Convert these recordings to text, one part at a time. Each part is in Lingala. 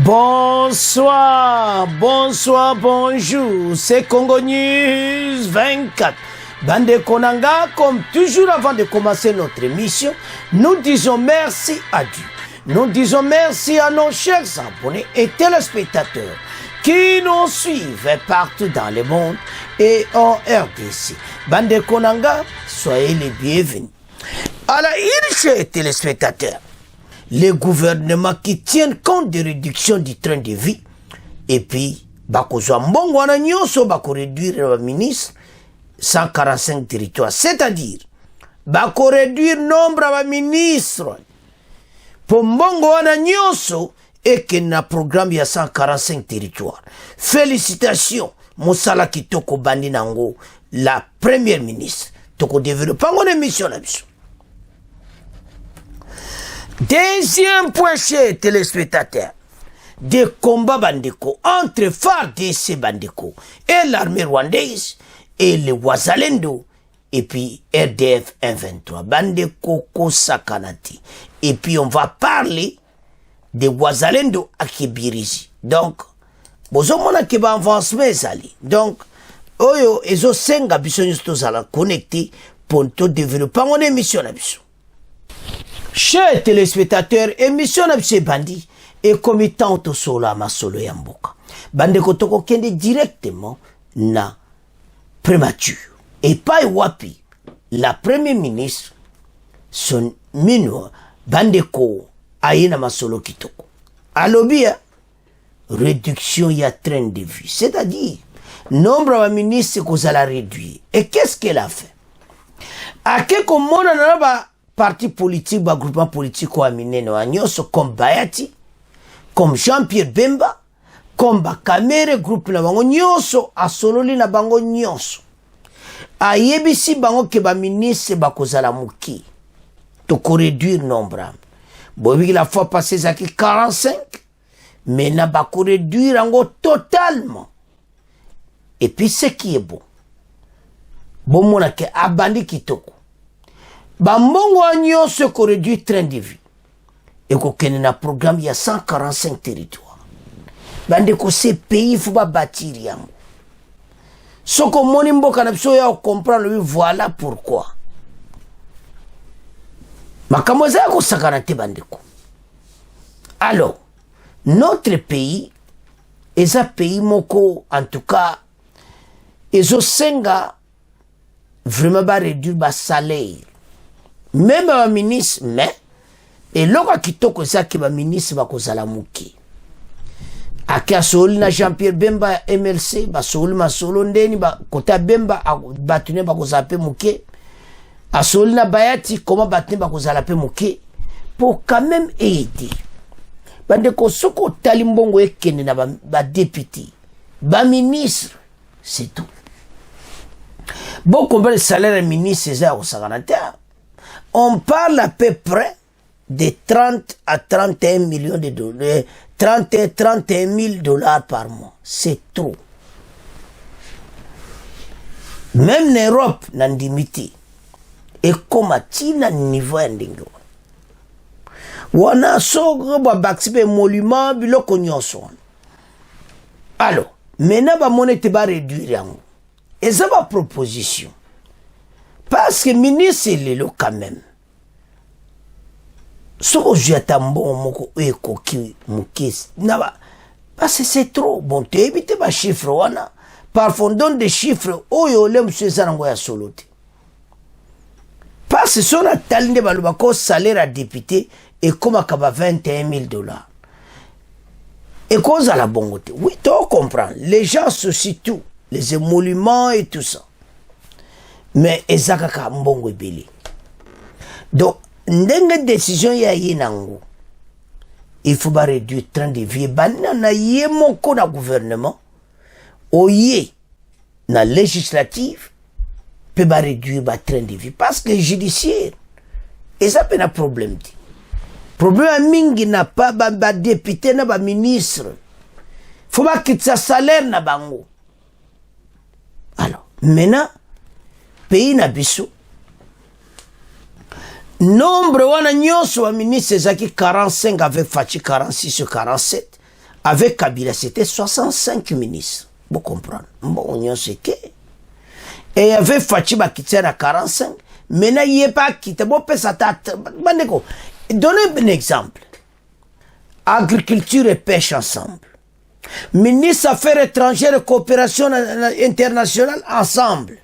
Bonsoir, bonsoir, bonjour, c'est Congo News 24. Bande Konanga, comme toujours avant de commencer notre émission, nous disons merci à Dieu. Nous disons merci à nos chers abonnés et téléspectateurs qui nous suivent partout dans le monde et en RDC. Bande Konanga, soyez les bienvenus. Alors, chers téléspectateurs, les gouvernements qui tiennent compte des réductions du train de vie, et puis, bakozwa mbongo wana nyonso bako réduire le ministre 145 territoires, c'est-à-dire, bako réduire nombre de ministres pour mbongo wana nyonso et que na programme ya 145 territoires. Félicitations, Moussala Kitoko Bandi Nango, la première ministre. Toko développe mon émission là-dessus. Deuxième point, chez téléspectateurs, des combats bandeko entre FARDC bandeko et l'armée rwandaise et les Wazalendo et puis RDF 123 bandeko kosakanati. Et puis on va parler de Wazalendo à Kibirizi. Donc, bozomona ke ba avancement ezali. Donc, oyo ezo senga biso nyusto zala connecté pour tout développer mon émission na biso. Chers téléspectateurs, émission na biso bandi et comitant to sola masolo ya mboka. Bande kotoko kende directement na prémature. Et pas wapi la première ministre son mino bande ko ayina masolo kitoko. Alobia réduction ya train de vie, c'est-à-dire nombre de ministres kozala réduit. Et qu'est-ce qu'elle a fait? A que comme mona na ba parti politique, ba groupement politique ou aminé no anyoso comme Bayati, comme Jean-Pierre Bemba, comme ba Kamere groupe na bango nyoso asololi na bango nyoso. Ayebisi bango ke ba ministre ba kozala muki. To ko réduire nombre. Bobi la fois passée zaki 45, mais na ba ko réduire ango totalement. Et puis ce qui est bon. Bon mona ke abandi kitoko. Bambongo agnon se ko réduit train de vie. Et ko kene na programme il y a 145 territoires. Bande ko ces pays faut pas bâtir yango. Soko moni mboka na biso ya comprendre lui voilà pourquoi. Makamoza ko sakanate bandeko. Alors, notre pays est un pays moko en tout cas ezo senga vraiment ba réduire ba salaire. Même un ministre, mais, et l'autre qui toko ça qui va ministre va causer la mouki. Aki asoli na Jean-Pierre Bemba MLC, ba soli ma solo ndeni, ba kota Bemba, batune ba causer la pe mouki. Asoli na Bayati, comment batune ba causer la pe mouki. Pour quand même aider. Bande ko soko talimbongo ekene na ba député, ba ministre, c'est tout. Bon, combien de salaire ministre c'est ça au Saganata? On parle à peu près de 30 à 31 millions de dollars, 31 000 dollars par mois. C'est trop. Même en Europe, nandimiti. Et comme tina niveau ndingo. Wana sogre ba baksibe monument biloko nyonso. Alors, maintenant ba monnaie ba réduire yango. Et ça va proposition. Parce que ministre est là quand même. Ce que j'ai tambon moko eko ki mukis naba parce que c'est trop bon tu éviter ba chiffre wana parfois on donne des chiffres oyo le monsieur zanango ya solote. Parce que son talinde baluba ko salaire à député et comme akaba 21 000 dollars. Et cause à la bongote. Oui, tu comprends. Les gens se situent les émoluments et tout ça. Mais ezakaka mbongo ebele. Donc ndenge décision ya yinango. Il faut pas réduire le train de vie. Banana na yemoko na gouvernement. Oye na législative peut pas réduire le train de vie parce que judiciaire et ça peut un problème. Problème mingi na pas ba député na ba ministre. Faut pas quitter sa salaire na bango. Alors, maintenant pays na biso nombre wana nyonso wa ministre zaki 45 avec Fachi 46 ou 47 Avec Kabila, c'était 65 ministres. Vous comprenez? Bon, on sait que. Et il y avait Fatima qui était à 45. Maintenant, il n'y a pas quitté. Bon, ça t'a. Donnez un exemple. Agriculture et pêche ensemble. Ministre Affaires étrangères et coopération internationale ensemble.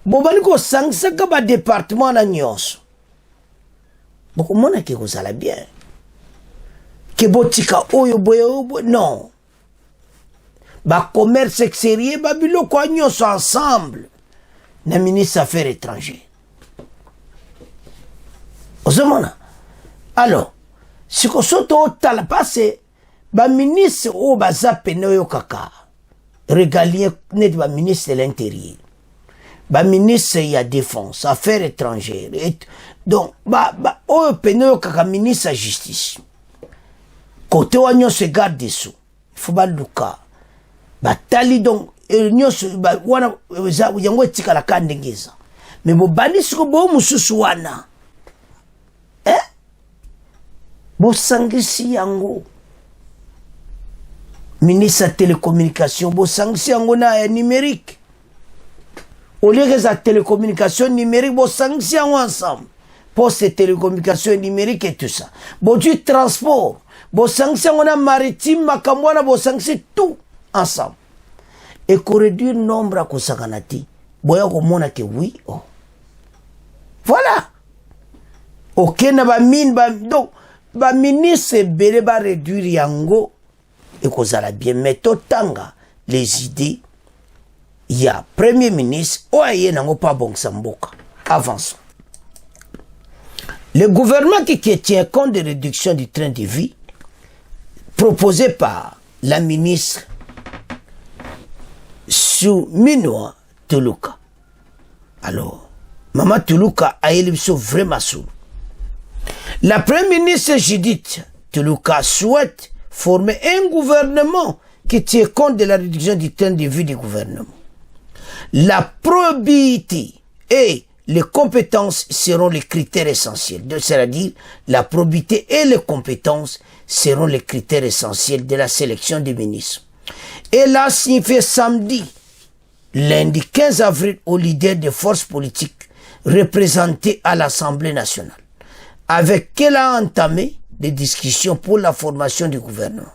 Bon, on a 5 départements dans Nyos. Bon, comment est-ce que vous allez bien? Que botika oyo boyo non. Ba commerce extérieur, ba biloko nyonso ensemble. Na ministre Affaires étrangères. Ozomona. Alors, si ko soto tala passé, ba ministre o baza pene yo kaka. Régalien net ba ministre de l'intérieur. Ba ministre ya défense, affaires étrangères. Donc ba o pene yo kaka ministre de justice. Côté wanyo se garde dessous. Il faut pas luka. Ba tali donc nyonso ba wana za yango tika la kandengeza. Mais bo bani siko bo mususu wana. Bo sangisi yango. Ministre de télécommunication bo sangisi yango na numérique. Au lieu que la télécommunication numérique bo sangisi yango ensemble. Poste télécommunication numérique et tout ça. Bo du transport. Bo sanction on a maritime makamwana bo sanction tout ensemble et qu'on réduire nombre à kosakanati boya ko mona ke oui oh voilà ok na ba mine ba donc ba ministre belé ba réduire yango et kozala bien mais totanga les idées il y a premier ministre oye nango pas bon samboka avance le gouvernement qui tient compte de réduction du train de vie proposé par la ministre Souminoa Tuluka. Alors, Maman Tuluka a élu vraiment sous. La première ministre Judith Tuluka souhaite former un gouvernement qui tient compte de la réduction du temps de vie du gouvernement. La probité et les compétences seront les critères essentiels. C'est-à-dire, la probité et les compétences seront les critères essentiels de la sélection des ministres. Elle a signifié samedi, lundi 15 avril, aux leaders des forces politiques représentées à l'Assemblée nationale, avec qu'elle a entamé des discussions pour la formation du gouvernement.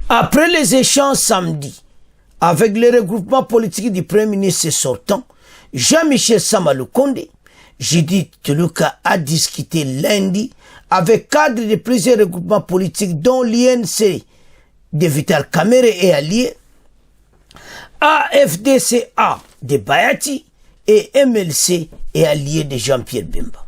Après les échanges samedi, avec le regroupement politique du Premier ministre sortant, Jean-Michel Samalukonde, Judith Tuluka a discuté lundi avec cadres de plusieurs regroupements politiques dont l'INC de Vital Kamerhe et alliés, AFDCA de Bayati et MLC et alliés de Jean-Pierre Bemba.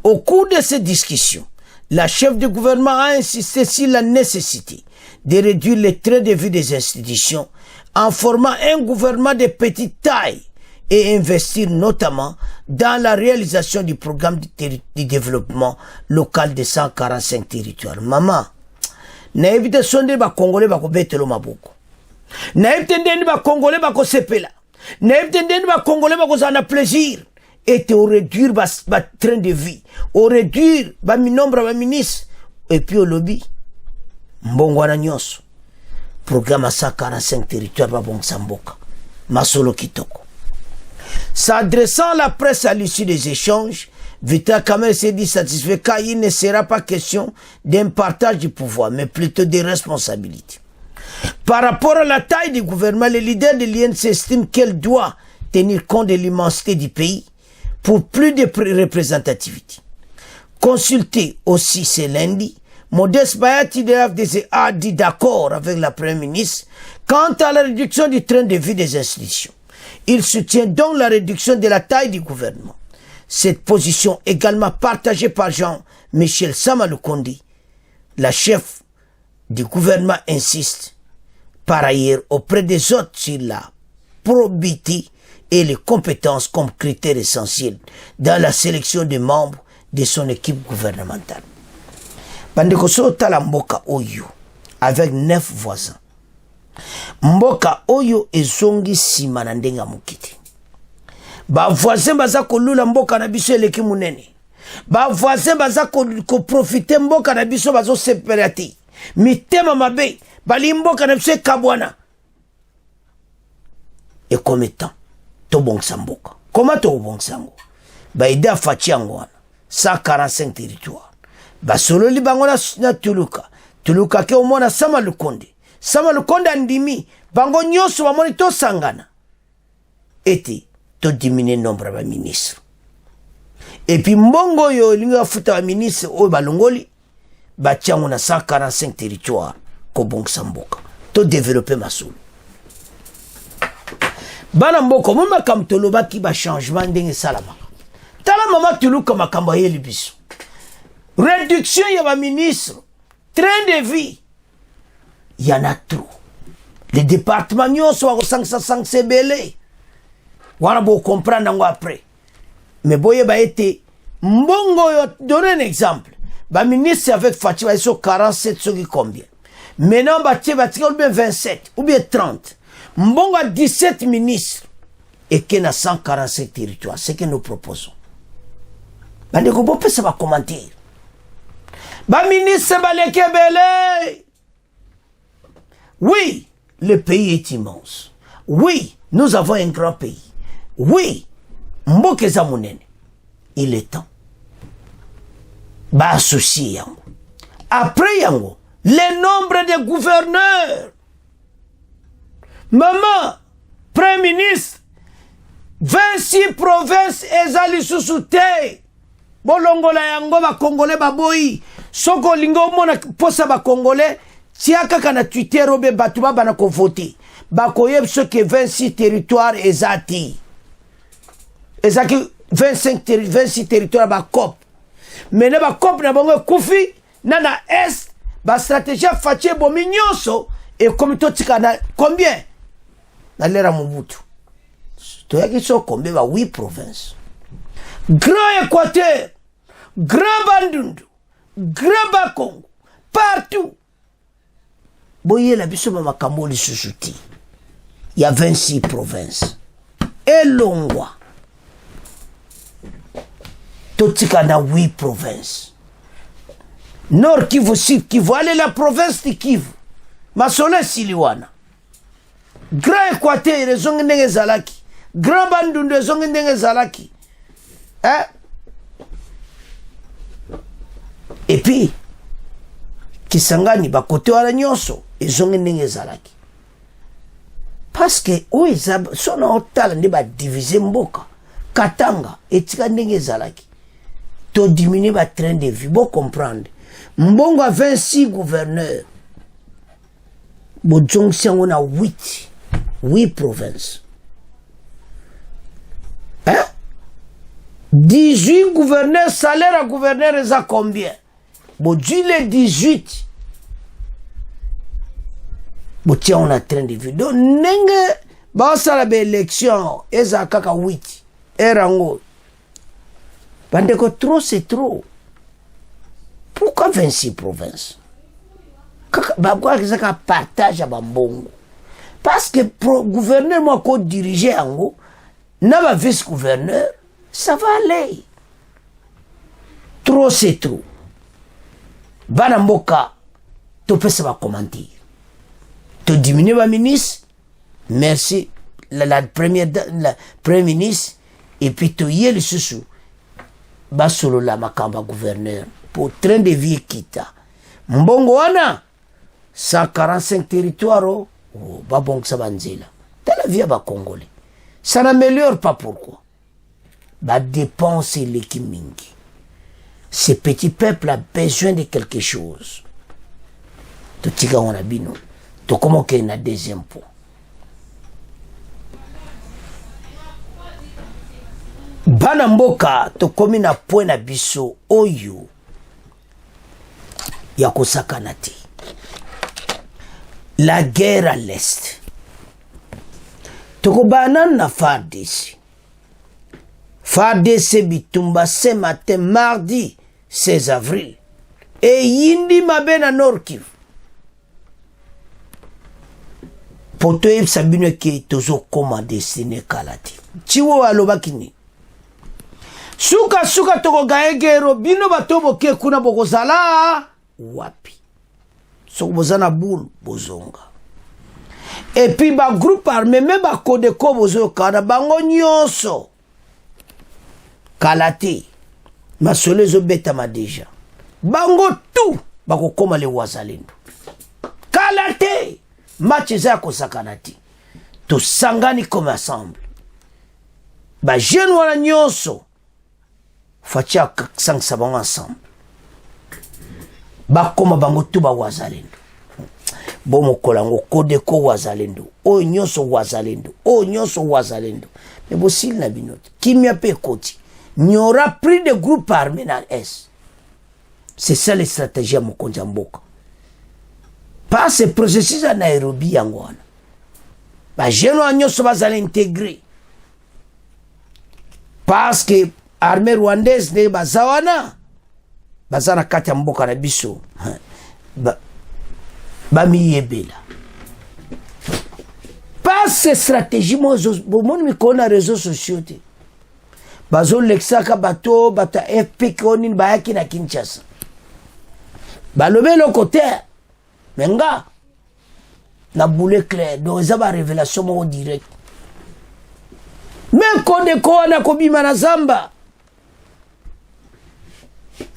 Au cours de ces discussions, la chef du gouvernement a insisté sur la nécessité de réduire les trains de vie des institutions en formant un gouvernement de petite taille et investir notamment dans la réalisation du programme du développement local de 145 territoires. Maman, na évite sonde ba Congolais ba ko betelo maboko. Na évite ndeni ba Congolais ba ko sepela. Na évite ndeni ba Congolais ba ko zana plaisir. Et te réduire ba train de vie, au réduire ba nombre ba ministre et puis au lobby. Mbongo na nyonso. Programme à 145 territoires ba bon samboka. Masolo kitoko. S'adressant à la presse à l'issue des échanges, Vital Kamerhe s'est dit satisfait car il ne sera pas question d'un partage du pouvoir, mais plutôt des responsabilités. Par rapport à la taille du gouvernement, les leaders de l'INC estiment qu'elle doit tenir compte de l'immensité du pays pour plus de représentativité. Consulté aussi ce lundi, Modeste Bayati de l'AFDC a dit d'accord avec la Première ministre quant à la réduction du train de vie des institutions. Il soutient donc la réduction de la taille du gouvernement. Cette position également partagée par Jean-Michel Samalukonde, la chef du gouvernement, insiste par ailleurs auprès des autres sur la probité et les compétences comme critères essentiels dans la sélection des membres de son équipe gouvernementale. Bandeko Tala Mboka Oyo, avec 9 voisins. Mboka Oyo ezongi sima na ndenga mukiti. Ba voisin baza kolula mboka na biso eleki munene. Ba voisin baza ko profiter mboka na biso bazo separati. mitema mabe balimboka na biso kabwana et comme temps to bongisa mboka comment to bongisa yango baide afaci yango wana 145 territoire basololi bango na tuluka ke omona Sama Lukonde andimi bango nyonso bamoni tosangana ete to diminuer nombre ba ministre et puis mbongo yo linga futa ba ministre o balongoli batiango na 145 territoire ko bongisa mboka to développer masolo bana mboko mo makambo tolobaki ba changement ndenge salama tala mama tuluka makambo yeli biso réduction ya ba ministre train de vie y en a trop les départements nyonso wa 500 belé wana bo comprendre ngo après mais boye ba été mbongo yo donner un exemple ba ministre avec Fatima ils sont 47 ceux qui combien maintenant ba tie ba ou bien 27 ou bien 30 mbongo a 17 ministres et qui n'a 145 territoires c'est que nous proposons bande ko bo pesa ba commentaire ba ministre ba lekebele oui le pays est immense oui nous avons un grand pays oui mboke za munene il est temps ba associer yango après yango le nombre de gouverneurs maman premier ministre 26 provinces ezali susute bolongola yango ba congolais baboyi soko lingo mona posa ba congolais tiaka kana Twitter obe batu ba bana ko voter ba koyeb ce que 26 territoires ezati ezaki 26 territoires ba COP mais ne ba COP na bango kufi na est ba stratégie fatie bo mignonso et comme to tika na combien na lera Mobutu to yaki so combien ba 8 provinces Grand Équateur Grand Bandundu Grand Bakongo partout boye la biso mama kamoli susuti il y a 26 provinces et Longwa totika na 8 provinces Nord Kivu Sud Kivu allez la province de Kivu masole siliwana Grand Équateur ezongi ndenge zalaki Grand Bandundu ezongi ndenge zalaki et puis Kisangani ba kote wala nyonso ezongi ndenge zalaki parce que o ezab sona otala ndi ba diviser mboka Katanga etika ndenge zalaki to diminuer ba train de vie bo comprendre mbongo a 26 gouverneurs bo jonction on a 8 provinces 18 gouverneurs salaire à gouverneur est à combien bon Dieu les 18 bon tiens on a train de vie donc nenge ba sala be élection eza kaka 8 erango bande ko trop c'est trop pourquoi 26 provinces kaka ba quoi que ça partage à bambongo parce que gouverneur moi ko diriger ango na ba vice gouverneur ça va aller trop c'est trop bana mboka to pesa ba commenter to diminuer ba ministre merci la première ministre et puis to yeli susu ba solo la makamba gouverneur pour train de vie kita mbongo wana 145 territoires ba bongsa banzela ta la vie ba congolais ça n'améliore pas pourquoi ba dépense l'équipe mingi. Ce petit peuple a besoin de quelque chose. To tika on a bino. To comment qu'il y a deuxième point. Bana mboka to komi na point na biso oyo ya kosakana te. La guerre à l'est. To ko banan na FARDC. FARDC bitumba ce matin mardi 16 avril et yindi mabe na Nord Kivu poto yebisa bino ke tozokoma destine kalati chiwo alobaki ni suka tokogaye gero bino bato boke kuna bokozala wapi so bozana boule bozonga. Et puis ba groupe armé même ba Codeco bozo kana bango nyonso kalate masole zo betama déjà bango tout bako koma le wazalendo kalate match za ko sakanati to sangani comme ensemble ba jeune wana nyonso facha sang sabon ensemble ba koma bango tout ba wazalendo bomo kolango Codeco wazalendo o nyonso wazalendo mais bosil na binoti kimia pe koti n'y aura plus de groupe armé dans l'Est. C'est ça les stratégies à Mokonjamboka. Pas ce processus à Nairobi yangwana. Ba jeune nyonso bazala intégrer. Parce que armée rwandaise ne bazawana bazana kati ya mboka na biso. Ba miyebela. Pas ces stratégies moi bon mi kona réseaux sociaux te. Bazo lexaka bato bata FP konin bayaki na Kinshasa. Balobe le côté menga na boule clair donc ça va révélation mo direct. Mais Codeco na kobima na zamba.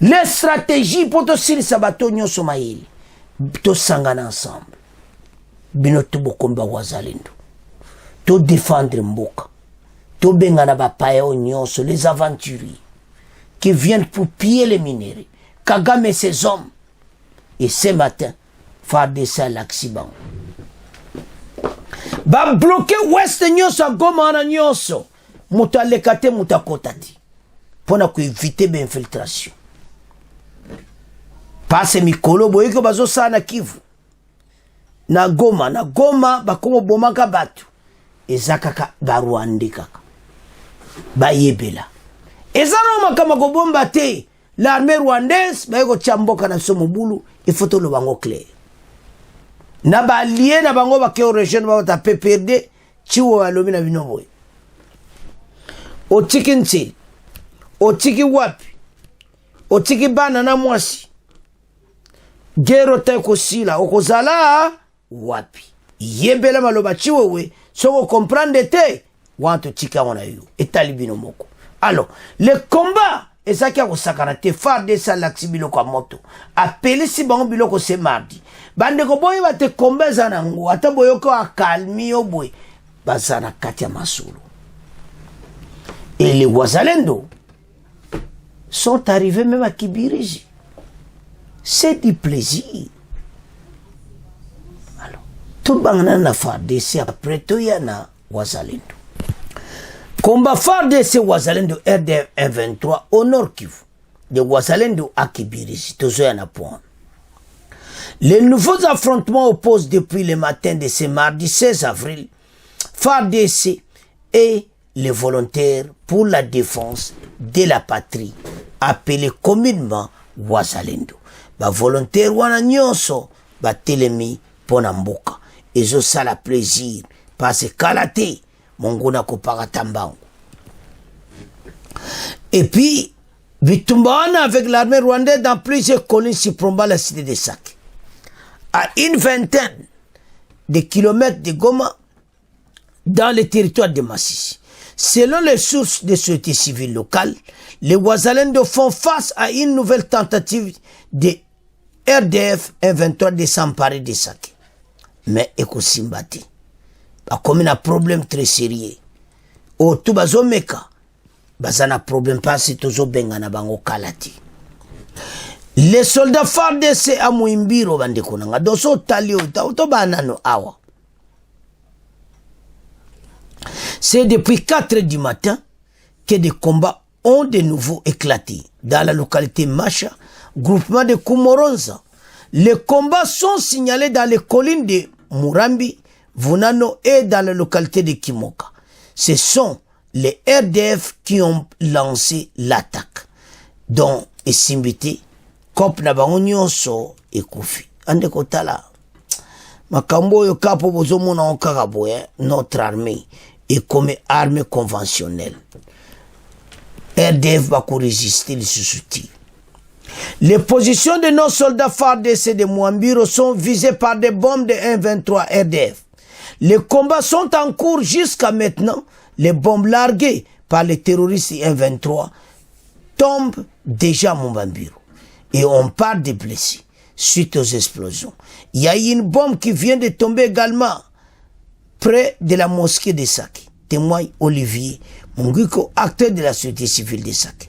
Les stratégies pour to sili sabato nyonso maili. To sangana ensemble. Bino to bokomba wazalendo. To défendre mboka. To bengana bapaya nyonso les aventuriers qui viennent pour piller les minéraux. Kagame et ses hommes. Et ce matin, FARDC l'accident. Ba bloqué ouest nyonso Goma na nyonso. Muta lekate muta kotati. Pona ku éviter l'infiltration. Passe mikolo boyeko bazo sana Kivu. Na Goma bakomo bomaka batu. Ezakaka Rwanda kaka. Ba yebela. Ezano makama ko bomba te. L'armée rwandaise ba yeko chamboka na somobulu il faut to lo bango clair. Na ba lié na bango ba ke région ba ta PPRD chiwo alomi na binoboy. Otiki nti. Otiki wapi. Otiki bana na mwasi. Gero te ko sila okozala wapi. Yebela maloba chiwewe soko comprendre te wanto tika wana yo etalibino moko. Alors le combat ezaki ko sakarate FARDC l'axibilo kwa moto appelé si bango biloko ce mardi bande ko boye ba te kombeza nango ata boyoko akalmi yo boy bazana kati ya masulu. Et les wazalendo sont arrivés même à Kibirizi. C'est du plaisir. Alors, tout bangana na FARDC après tout yana wazalendo. Combat FARDC wazalendo RDF 23 au Nord Kivu. De wazalendo à Kibirizi, tozo yana point. Les nouveaux affrontements opposent depuis le matin de ce mardi 16 avril FARDC et les volontaires pour la défense de la patrie, appelés communément wazalendo. Ba volontaire wana nyonso ba telemi pona mboka ezo sala plaisir parce kalate mongona ko paratambango. Et puis Bitumbana avec l'armée rwandaise dans plusieurs collines surplombant la cité de Sake. À une vingtaine de kilomètres de Goma dans le territoire de Massissi. Selon les sources de société civile locale, les Wazalendo font face à une nouvelle tentative de RDF 23 de s'emparer de Sake. Mais Ekosimbati, comme un problème très sérieux. Au Tubazomeka, bazana problème pas si tozo bengana bango kalati. Les soldats FARDC à Mouimbiro bandekonanga doso talio to banano awa. C'est depuis 4 heures du matin que des combats ont de nouveau éclaté dans la localité Macha, groupement de Kumoronza. Les combats sont signalés dans les collines de Murambi, Vunano et dans la localité de Kimoka. Ce sont les RDF qui ont lancé l'attaque, dont Esimbiti, Kop Nabangonyoso et Kofi. Ande kotala. Makambo yo kapo bozomo na okagaboye, notre armée est comme armée conventionnelle. RDF va résister le sous-souti. Les positions de nos soldats FARDC de Mouambiro sont visées par des bombes de 1,23 RDF. Les combats sont en cours jusqu'à maintenant. Les bombes larguées par les terroristes 1,23 tombent déjà à Mouambiro. Et on parle des blessés suite aux explosions. Il y a une bombe qui vient de tomber également près de la mosquée de Saké. Témoigne Olivier Munguiko, acteur de la société civile de Saké.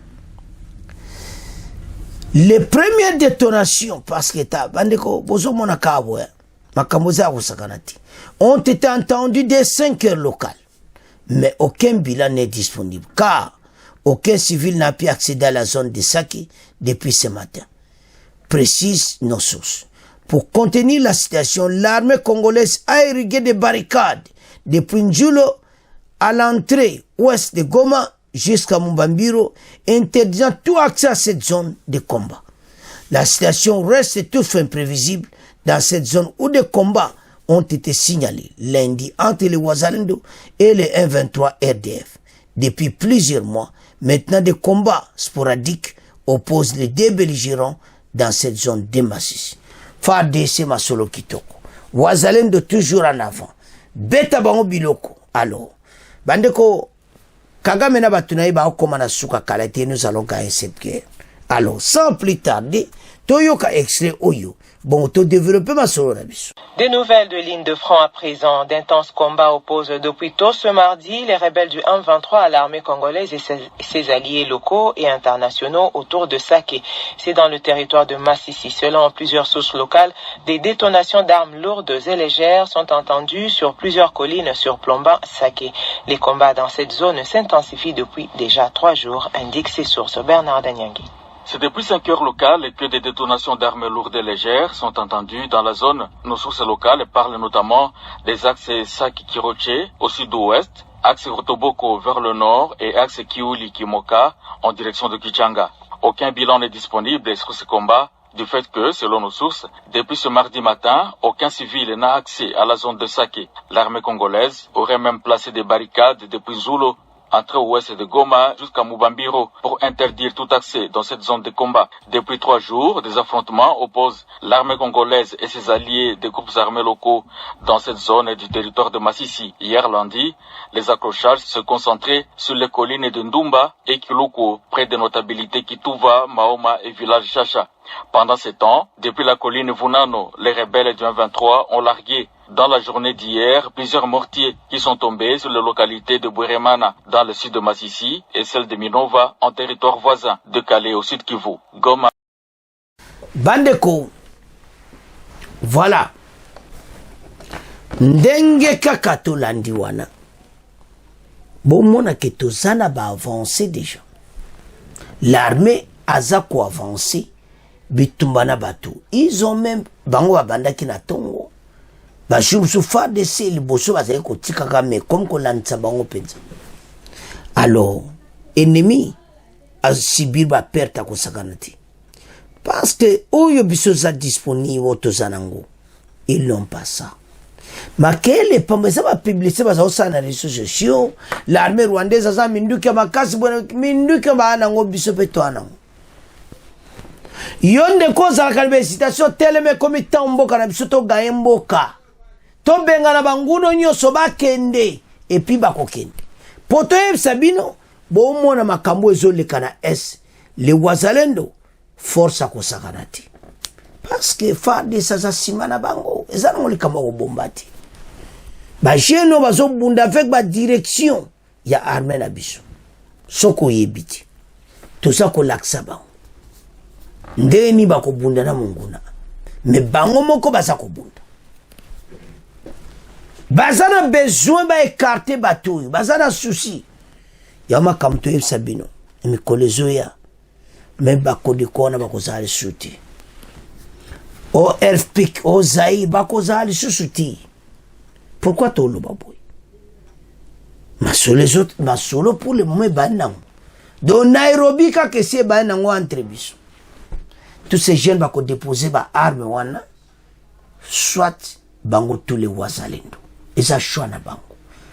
Les premières détonations, parce que ont été entendues dès 5 heures locales. Mais aucun bilan n'est disponible, car aucun civil n'a pu accéder à la zone de Saké depuis ce matin. Précise nos sources. Pour contenir la situation, l'armée congolaise a irrigué des barricades depuis Ndjulo à l'entrée ouest de Goma jusqu'à Mouambiro, interdisant tout accès à cette zone de combat. La situation reste toutefois imprévisible dans cette zone où des combats ont été signalés lundi entre les Wazalendo et les 1,23 RDF. Depuis plusieurs mois, maintenant des combats sporadiques opposent les deux belligérants dans cette zone de Masisi. FARDC Masolo Kitoko. Wazalendo toujours en avant. Beta bango biloko. Alors, bandeko, Kagame na batunaï ba okomana suka kalate, nous allons gagner cette guerre. Alors, sans plus tarder, Toyoka extrait Oyo. Bon, to développer ma solo rabiso. Des nouvelles de ligne de front à présent. D'intenses combats opposent depuis tôt ce mardi les rebelles du 1-23 à l'armée congolaise et ses alliés locaux et internationaux autour de Saké. C'est dans le territoire de Masisi. Selon plusieurs sources locales, des détonations d'armes lourdes et légères sont entendues sur plusieurs collines surplombant Saké. Les combats dans cette zone s'intensifient depuis déjà 3 jours, indiquent ces sources. Bernard Danyangui. C'est depuis 5 heures locales que des détonations d'armes lourdes et légères sont entendues dans la zone. Nos sources locales parlent notamment des axes Saki-Kiroche au sud-ouest, axe Rotoboko vers le nord et axe Kiouli-Kimoka en direction de Kichanga. Aucun bilan n'est disponible sur ces combats du fait que, selon nos sources, depuis ce mardi matin, aucun civil n'a accès à la zone de Saké. L'armée congolaise aurait même placé des barricades depuis Zulo, entrée ouest de Goma jusqu'à Mouambiro pour interdire tout accès dans cette zone de combat. Depuis 3 jours, des affrontements opposent l'armée congolaise et ses alliés des groupes armés locaux dans cette zone du territoire de Masisi. Hier lundi, les accrochages se concentraient sur les collines de Ndumba et Kiloko, près des notabilités Kituva, Mahoma et village Chacha. Pendant ce temps, depuis la colline Vunano, les rebelles du 1-23 ont largué dans la journée d'hier plusieurs mortiers qui sont tombés sur les localités de Bweremana dans le sud de Masisi et celle de Minova en territoire voisin de Calais au sud Kivu. Goma. Bandeko, voilà. Ndenge kakato landiwana. Bomona ke tozana ba avancé déjà. L'armée azako avancé. Bitumbana batu. Ils ont même bango abanda ki na tongo. Ba shumsu FARDC liboso bazali kotika kame comme ko lantsa bango penza. Alors, ennemi a subir ba perte ko sakanati. Parce que oyo biso za disponible tozanango. Ils n'ont pas ça. Makele pameza ba publicité baza osana les réseaux sociaux, l'armée rwandaise aza minduka makasi bona minduka ba nango biso peto anango. Yonde koza kalbe citation teleme komi tamboka na biso to gaye mboka to benga na banguno nyoso bakende epi bakokende poto sabino bo mona makambo ezoleka na S le Wazalendo force akosakanati parce que FARDC sa simana bango ezana ngolika mo bombati ba jeno bazo bunda avec ba direction ya armée na biso soko yebiti to ça ko laksa bango ndeni bako bunda na munguna me bango moko baza ko bunda bazana besoin ba écarter batou bazana souci yama kamto yeb sabino mi kolezoya me bako de kona bako zali suti o RFPIC o Zaïre bako zali suti pourquoi to lo baboy masolo les autres masolo pour le moment banang do Nairobi ka que c'est banang entre biso. Tous ces jeunes vont déposer ba arme wana soit bango tous les Wazalendo et ça choix na bango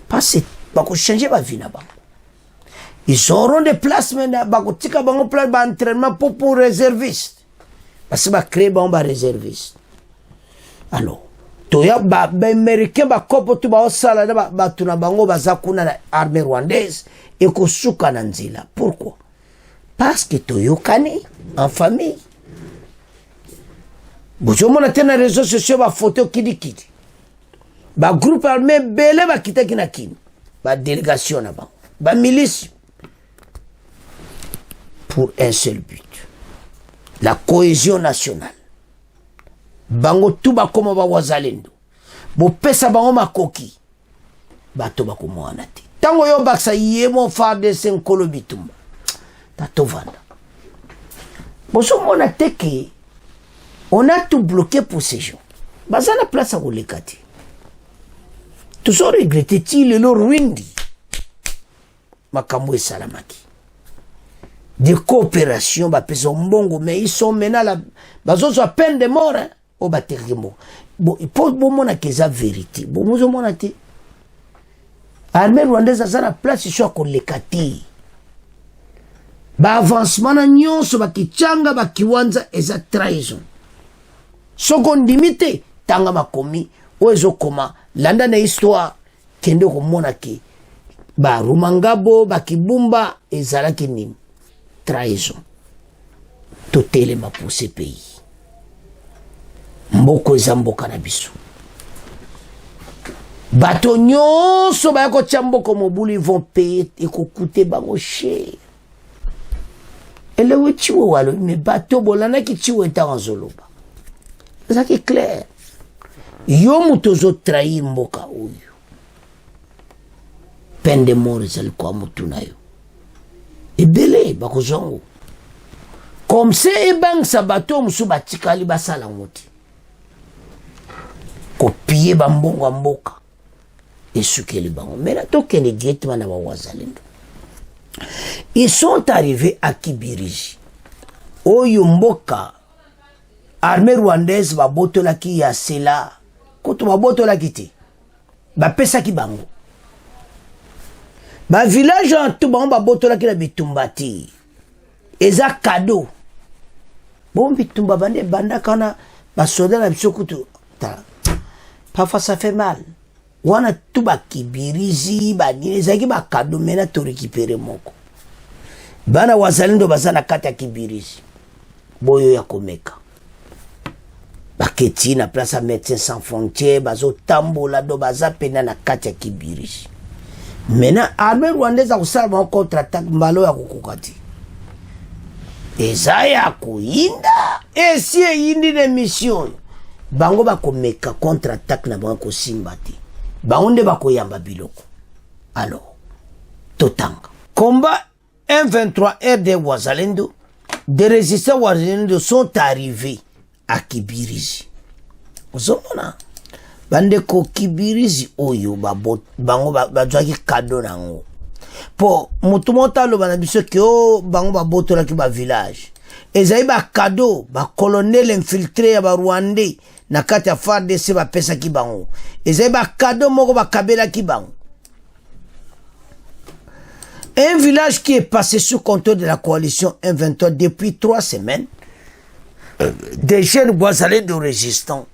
parce que bako changer ba vie na bango ils auront des places maintenant bako tika bango plan ba entraînement pour réservistes parce que créer ba réserviste. Alors toya ba américain ba kopo tu ba osala ba tuna bango baza kuna na armée rwandaise et ko suka na nzela. Pourquoi? Parce que toyokani en famille. Bozomona tena réseaux sociaux ba photo kidi ba groupe armé belé ba kitaki na kini ba délégation na ba milice pour un seul but, la cohésion nationale. Bango tout ba komo ba wazalendo bo pesa bango makoki bato ba komo anati tango yo baksa yemo farde sen kolobitumba tatovanda boso mona teke. On a tout bloqué pour ces gens. Baza la place à Rolekati. Tout ça regretté il le ruindi. Makamwe Salamaki. Des coopérations, bah peso mbongo, mais ils sont maintenant là. Bazo à peine de mort, hein. Au baterimo. Bon, il faut bon mon akeza vérité. Bon, nous mon ati. Armée rwandaise a la place ils sont à Rolekati. Ba avancement na nyonso ba kichanga ba kiwanza eza trahison. Soko ndimite tanga makomi oezo koma landa na histoire kende komona ke ba rumangabo ba kibumba ezalaki nini trahison totelema pour ce pays mboko eza mboka na biso bato nyonso bayako tia mboko mobulu ils vont payer ekokute bango cher elewe chiwe walo me bato bolanaki chiwe etaka nzoloba. C'est clair. Yo mutozo trahir mboka oyo. Peine de mort ezali kwa mutu na yo. Ebele bakozongo. Comme c'est ebang sabato musu batikali basala ngoti. Kopiye bambongo mboka. Esukeli bango. Mais là tokende directement na wazalendo. Ils sont arrivés à Kibiriji. Oyo mboka armée rwandaise ba botolaki ya sela koto ba botolaki te ba pesa ki bango ba village en tout bango ba botolaki na bitumbati eza cadeau bon bitumba bande banda kana ba soda na biso kutu ta parfois ça fait mal wana tout ba Kibirizi ba nilezaki ba cadeau mena to récupérer moko bana wazalendo bazana kata Kibirizi boyo ya komeka baketi na place à Médecins Sans Frontières bazo tambola do baza pena na kati ya Kibirizi. Maintenant armée rwandaise a kusala ba contre-attaque mbalo ya kokokati eza ya kuinda esi yindi de mission bango bakomeka contre-attaque na bango kosimba te bango nde bakoyamba biloko. Alors totanga combat M23 RD wazalendo des résistants wazalendo sont arrivés à Kibirizi. Ozomona bandeko Kibirizi oyo bango bazwaki cadeau nango po mutu motalo bana biso ke o bango babotolaki ba village ezali ba cadeau ba colonel infiltré ya ba Rwandais na kati ya FARDC ba pesa ki bango ezali ba cadeau moko ba kabela ki bango. Un village qui est passé sous contrôle de la coalition M23 depuis 3 semaines. Des jeunes Wazalendo résistants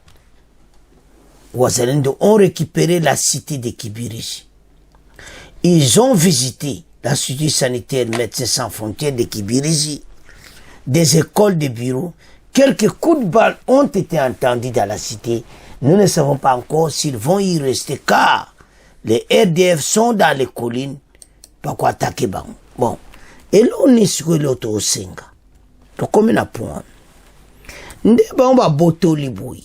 Wazalendo ont récupéré la cité de Kibirizi. Ils ont visité l'Institut sanitaire Médecins Sans Frontières de Kibirizi, des écoles de bureaux. Quelques coups de balle ont été entendus dans la cité. Nous ne savons pas encore s'ils vont y rester car les RDF sont dans les collines pour attaquer Bango. Bon, et l'on est sur l'autre au Senga. Donc, comme un point. Nde ba boto libui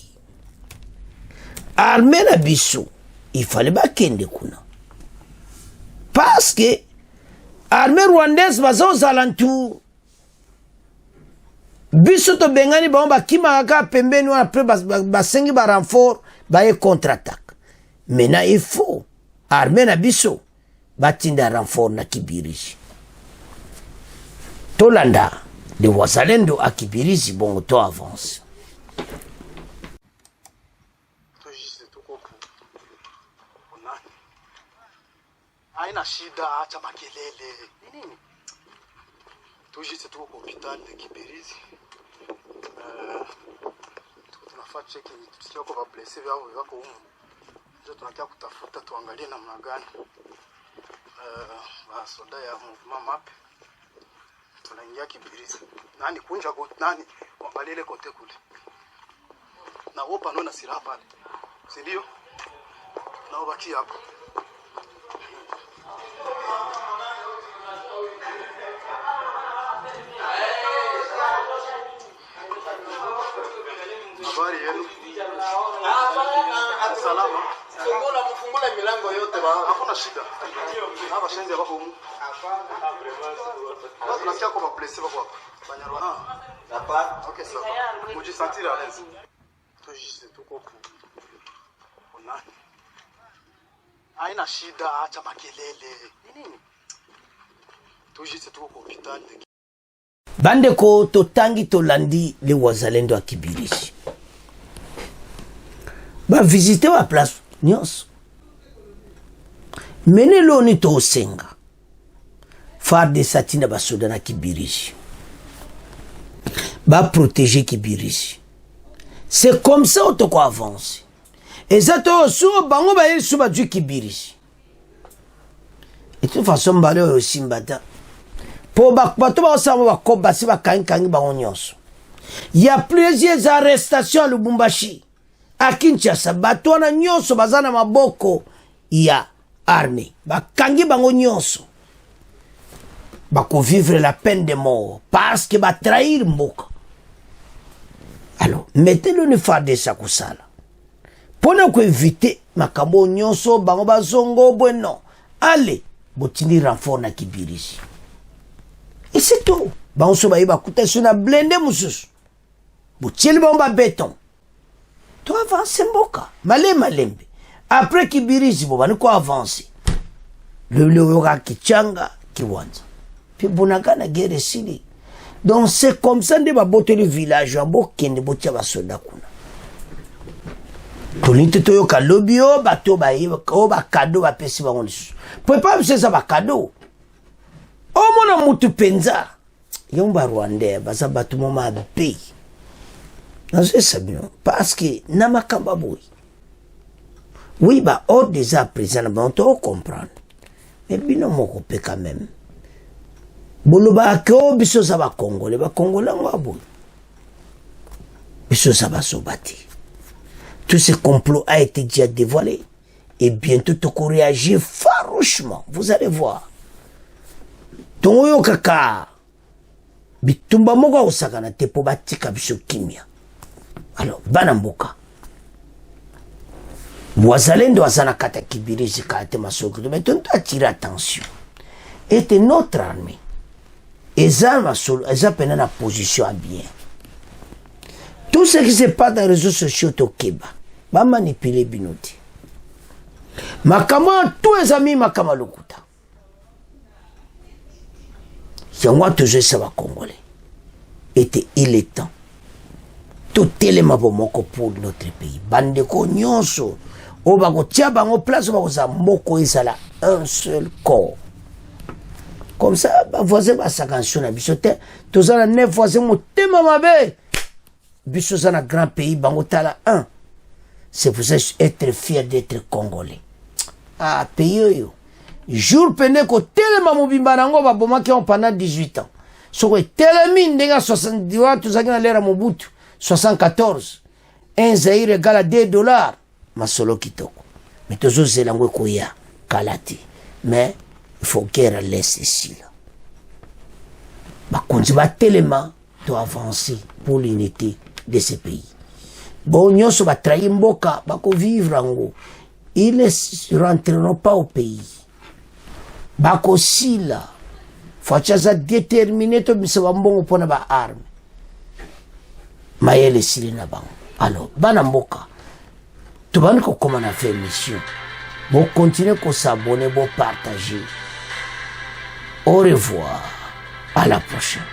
armée na biso il fallait ba kende kuna parce que armée rwandaise bazo zalantu biso to bengani ba kima ka pembeni après basengi ba renfort ba e contre-attaque. Maintenant il faut armée na biso batinda renfort na Kibirizi tolanda de wazalendo à Kibirizi bongo to avance. Haina shida, acha makelele. Nini? Tujise tuko kwa hospitali ya Kibirizi. tunafaa cheki tusikia kwa blessé vyao wako huko. Ndio tunakia kutafuta tuangalie namna gani. Soda ya movement map. Tunaingia Kibirizi. Nani kunja go nani kuangalia ile kote kule. Na wopa naona silaha pale. Si ndio? Na ubaki hapo. Habari yenu? Salama. Fungula milango yote ba. Hakuna shida. Hapa shenzi hapo huko. Basi nasikia kwa place hapo hapo. Banyarwa. Hapa. Okay sawa. Mujisantira à l'aise. Tujise tuko kuna. Haina shida, acha makelele. Nini? Tujise tuko kwa hospitali. Bandeko totangi tolandi le wazalendo ya Kibirizi. Ba visiter wa place nyos. Menelo ni to senga. Far de satina ba soda na Kibirizi. Ba protéger Kibirizi. C'est comme ça on ko avance. Et ça to so bango ba yel suba du Kibirizi. Et de toute façon balé aussi mbata. Pour bato ba osama ba koba si ba kangi ba nyonso. Il y a plusieurs arrestations à Lubumbashi. À Kinshasa bato na nyonso bazana maboko ya armée. Ba kangi ba nyonso. Ba ko vivre la peine de mort parce que ba trahir mboka. Alors, mettez-le ne faire de ça kusala. Pour ne éviter makambo nyonso bango ba zongo bueno. Allez, botini renfort na Kibirizi. Et c'est tout. Bah on se va y écouter sur la blende moussus. Boutil bomba béton. Toi avance mboka. Malembe. Après Kibirizi boba nous quoi avancer. Le yoga kichanga kiwanza. Puis bonaka na guerre sili. Donc c'est comme ça de ba botte le village en bokende botia ba soda kuna. Tolite to yoka lobio bato ba ko ba cadeau ba pesi ba ngonisu. Pouvez pas faire ça ba cadeau. Oh mon amutu penza yomba Rwandais baza batu moma be nazo sabino parce que na makamba boy oui ba hors déjà présent ba on te comprendre mais bino moko pe quand même boloba ko biso za ba congolais ngwa boy biso za ba sobati tout ce complot a été déjà dévoilé et bientôt tout réagir farouchement vous allez voir. Tongo kaka bitumba moko osakana te po batika biso kimia. Alors bana mboka wazalendo wazana kata Kibirizi kate masoko mais tu dois attirer attention. Et notre armée eza pena na position à bien. Tout ce qui se passe dans les réseaux sociaux tokeba ba manipuler binoti. Makama tous les amis makama lokuta. Yango toujours ça va congolais. Et il est temps. Tout élément bomoko pour notre pays. Bandeko nyonso. O bako tia bango place bako za moko ezala un seul corps. Comme ça, ba voisin ba sakanso na bisote. Tozala 9 voisins motema mabe. Biso na grand pays bango tala 1. C'est pour ça être fier d'être congolais. Ah pays yo. Jour pene ko telema mobimba nango ba bomaki on pendant 18 ans. Soko telemi ndenga 70 tuzaki na lera Mobutu 74. Un Zaire égale à $2. Masolo kitoko. Mais tozo zelango koya kalati. Mais il faut guerre laisse ici là. Ba konzi ba telema to avancer pour l'unité de ce pays. Bon nyonso ba trahi mboka ba ko vivre ngo. Ils ne rentreront pas au pays. Bako sila fachaza déterminé to bisawa mbongo pona ba arme mayele sili na bango. Alors bana mboka to bana ko comment on a fait mission bon continuer ko s'abonner bon partager. Au revoir, à la prochaine.